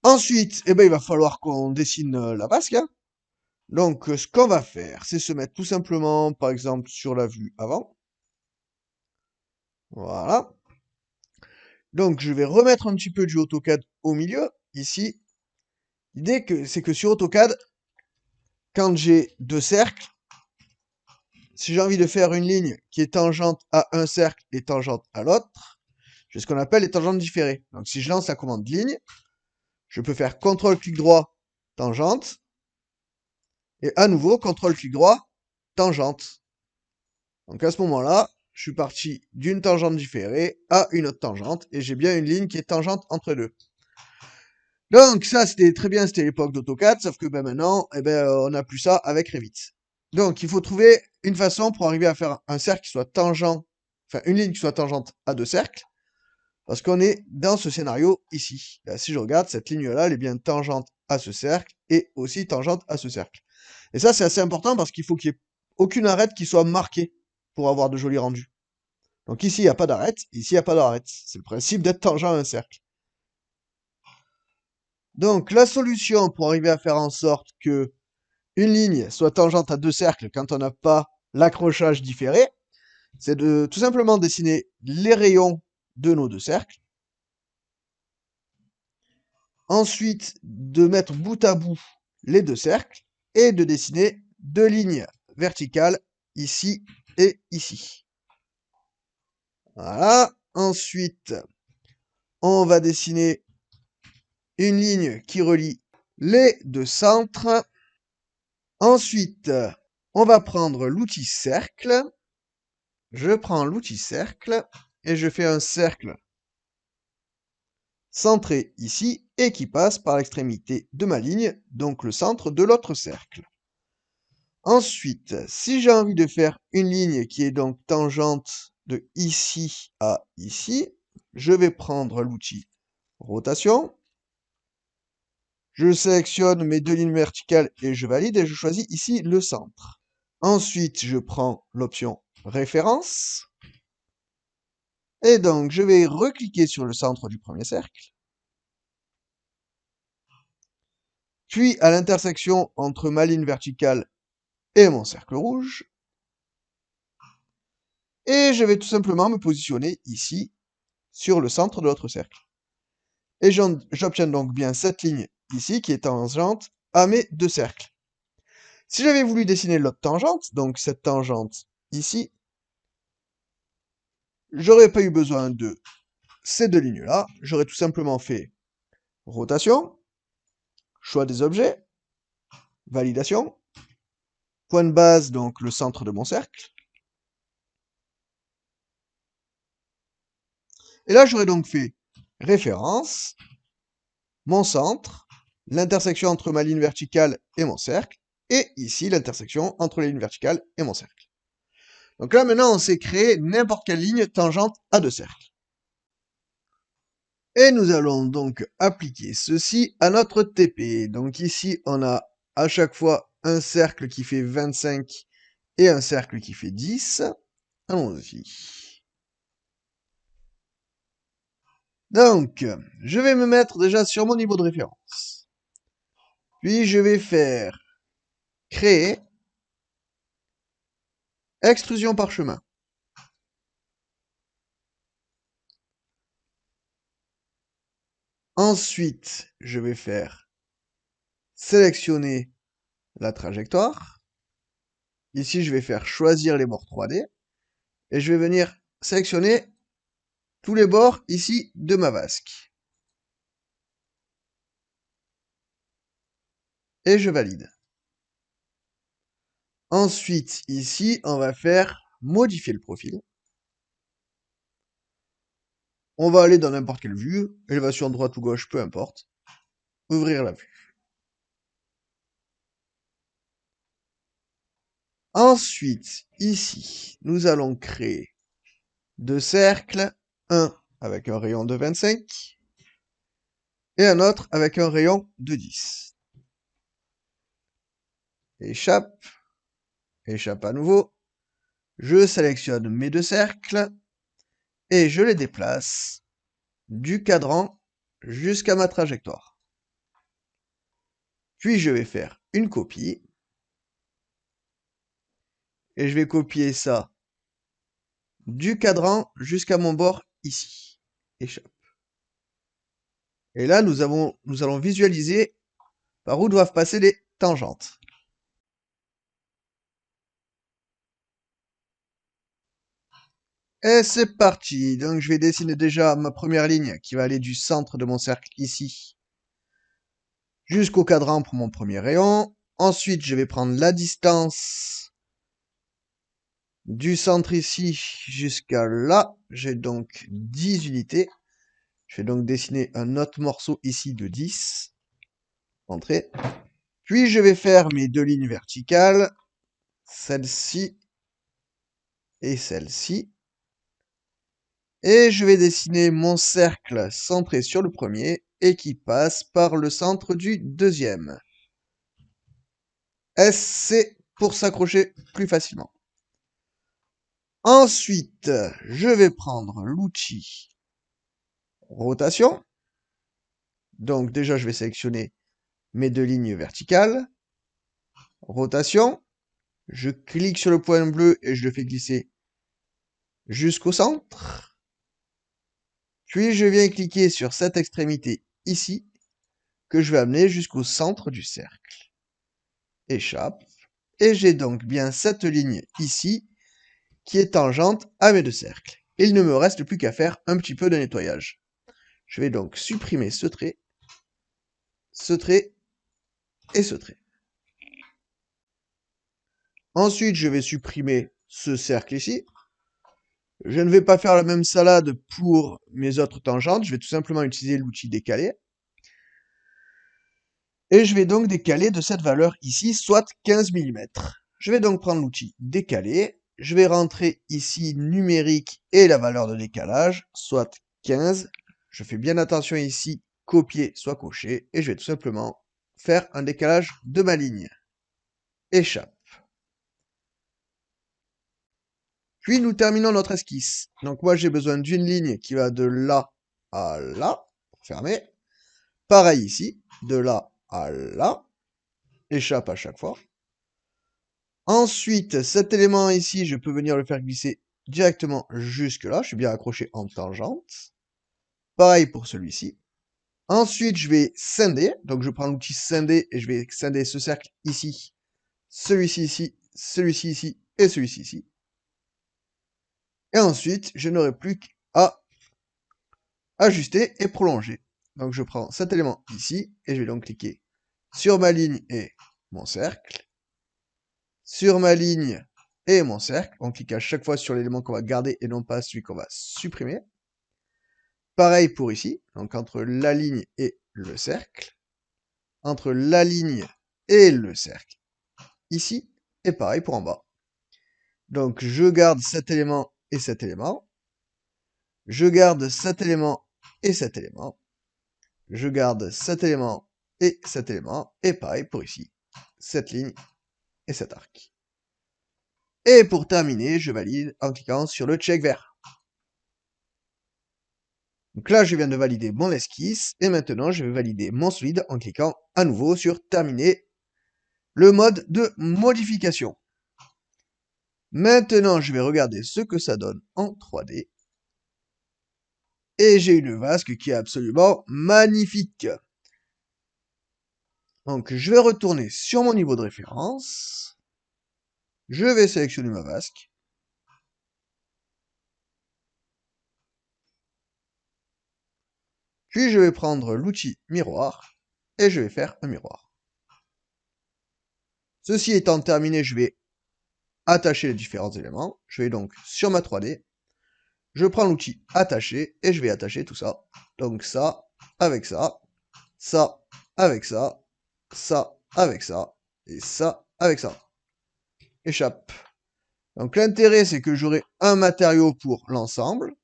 Ensuite, eh ben, il va falloir qu'on dessine la vasque, hein. Donc, ce qu'on va faire, c'est se mettre tout simplement, par exemple, sur la vue avant. Voilà. Donc, je vais remettre un petit peu du AutoCAD au milieu, ici. L'idée c'est que sur AutoCAD, quand j'ai deux cercles, si j'ai envie de faire une ligne qui est tangente à un cercle et tangente à l'autre, j'ai ce qu'on appelle les tangentes différées. Donc, si je lance la commande ligne, je peux faire CTRL-clic droit, tangente, et à nouveau, CTRL-clic droit, tangente. Donc, à ce moment-là, je suis parti d'une tangente différée à une autre tangente, et j'ai bien une ligne qui est tangente entre deux. Donc, ça, c'était très bien, c'était l'époque d'AutoCAD, sauf que ben, maintenant, eh ben, on n'a plus ça avec Revit. Donc, il faut trouver une façon pour arriver à faire un cercle qui soit tangent, enfin, une ligne qui soit tangente à deux cercles, parce qu'on est dans ce scénario ici. Là, si je regarde, cette ligne-là, elle est bien tangente à ce cercle et aussi tangente à ce cercle. Et ça, c'est assez important parce qu'il faut qu'il n'y ait aucune arête qui soit marquée pour avoir de jolis rendus. Donc ici, il n'y a pas d'arête, ici, il n'y a pas d'arête. C'est le principe d'être tangent à un cercle. Donc, la solution pour arriver à faire en sorte que une ligne soit tangente à deux cercles quand on n'a pas l'accrochage différé, c'est de tout simplement dessiner les rayons de nos deux cercles. Ensuite, de mettre bout à bout les deux cercles et de dessiner deux lignes verticales ici et ici. Voilà. Ensuite, on va dessiner une ligne qui relie les deux centres. Ensuite, on va prendre l'outil cercle. Je prends l'outil cercle et je fais un cercle centré ici et qui passe par l'extrémité de ma ligne, donc le centre de l'autre cercle. Ensuite, si j'ai envie de faire une ligne qui est donc tangente de ici à ici, je vais prendre l'outil rotation. Je sélectionne mes deux lignes verticales et je valide et je choisis ici le centre. Ensuite, je prends l'option référence. Et donc, je vais recliquer sur le centre du premier cercle. Puis, à l'intersection entre ma ligne verticale et mon cercle rouge. Et je vais tout simplement me positionner ici, sur le centre de l'autre cercle. Et j'obtiens donc bien cette ligne ici, qui est tangente à mes deux cercles. Si j'avais voulu dessiner l'autre tangente, donc cette tangente ici, j'aurais pas eu besoin de ces deux lignes-là. J'aurais tout simplement fait rotation, choix des objets, validation, point de base, donc le centre de mon cercle. Et là, j'aurais donc fait référence, mon centre, l'intersection entre ma ligne verticale et mon cercle, et ici l'intersection entre les lignes verticales et mon cercle. Donc là, maintenant, on sait créer n'importe quelle ligne tangente à deux cercles. Et nous allons donc appliquer ceci à notre TP. Donc ici, on a à chaque fois un cercle qui fait 25 et un cercle qui fait 10. Allons-y. Donc, je vais me mettre déjà sur mon niveau de référence. Puis, je vais faire créer extrusion parchemin. Ensuite, je vais faire sélectionner la trajectoire. Ici, je vais faire choisir les bords 3D. Et je vais venir sélectionner tous les bords ici de ma vasque. Et je valide. Ensuite, ici, on va faire modifier le profil. On va aller dans n'importe quelle vue, élévation droite ou gauche, peu importe. Ouvrir la vue. Ensuite, ici, nous allons créer deux cercles, un avec un rayon de 25 et un autre avec un rayon de 10. Échappe, échappe à nouveau. Je sélectionne mes deux cercles et je les déplace du cadran jusqu'à ma trajectoire. Puis je vais faire une copie. Et je vais copier ça du cadran jusqu'à mon bord ici. Échappe. Et là, nous allons visualiser par où doivent passer les tangentes. Et c'est parti. Donc, je vais dessiner déjà ma première ligne qui va aller du centre de mon cercle ici jusqu'au cadran pour mon premier rayon. Ensuite, je vais prendre la distance du centre ici jusqu'à là. J'ai donc 10 unités. Je vais donc dessiner un autre morceau ici de 10. Entrée. Puis je vais faire mes deux lignes verticales, celle-ci et celle-ci. Et je vais dessiner mon cercle centré sur le premier et qui passe par le centre du deuxième. C'est pour s'accrocher plus facilement. Ensuite, je vais prendre l'outil rotation. Donc déjà, je vais sélectionner mes deux lignes verticales. Rotation. Je clique sur le point bleu et je le fais glisser jusqu'au centre. Puis je viens cliquer sur cette extrémité ici, que je vais amener jusqu'au centre du cercle. Échappe. Et j'ai donc bien cette ligne ici, qui est tangente à mes deux cercles. Il ne me reste plus qu'à faire un petit peu de nettoyage. Je vais donc supprimer ce trait et ce trait. Ensuite, je vais supprimer ce cercle ici. Je ne vais pas faire la même salade pour mes autres tangentes. Je vais tout simplement utiliser l'outil décalé. Et je vais donc décaler de cette valeur ici, soit 15 mm. Je vais donc prendre l'outil décaler. Je vais rentrer ici numérique et la valeur de décalage, soit 15. Je fais bien attention ici, copier soit coché. Et je vais tout simplement faire un décalage de ma ligne. Échappe. Puis nous terminons notre esquisse. Donc moi j'ai besoin d'une ligne qui va de là à là. Fermé. Pareil ici, de là à là. Échappe à chaque fois. Ensuite, cet élément ici, je peux venir le faire glisser directement jusque là. Je suis bien accroché en tangente. Pareil pour celui-ci. Ensuite, je vais scinder. Donc je prends l'outil scinder et je vais scinder ce cercle ici, celui-ci ici, celui-ci ici et celui-ci ici. Et ensuite, je n'aurai plus qu'à ajuster et prolonger. Donc je prends cet élément ici et je vais donc cliquer sur ma ligne et mon cercle. Sur ma ligne et mon cercle. On clique à chaque fois sur l'élément qu'on va garder et non pas celui qu'on va supprimer. Pareil pour ici. Donc entre la ligne et le cercle. Entre la ligne et le cercle. Ici. Et pareil pour en bas. Donc je garde cet élément et cet élément. Je garde cet élément et cet élément. Je garde cet élément et cet élément. Et pareil pour ici. Cette ligne et cet arc. Et pour terminer, je valide en cliquant sur le check vert. Donc là, je viens de valider mon esquisse. Et maintenant, je vais valider mon solide en cliquant à nouveau sur terminer le mode de modification. Maintenant, je vais regarder ce que ça donne en 3D. Et j'ai une vasque qui est absolument magnifique. Donc, je vais retourner sur mon niveau de référence. Je vais sélectionner ma vasque. Puis, je vais prendre l'outil miroir. Et je vais faire un miroir. Ceci étant terminé, je vais attacher les différents éléments. Je vais donc sur ma 3D. Je prends l'outil attacher et je vais attacher tout ça. Donc ça avec ça, ça avec ça, ça avec ça, et ça avec ça. Échappe. Donc l'intérêt, c'est que j'aurai un matériau pour l'ensemble.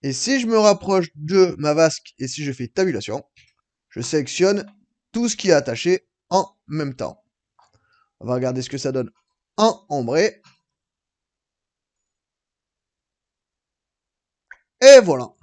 Et si je me rapproche de ma vasque et si je fais tabulation, je sélectionne tout ce qui est attaché en même temps. On va regarder ce que ça donne en ombré. Et voilà.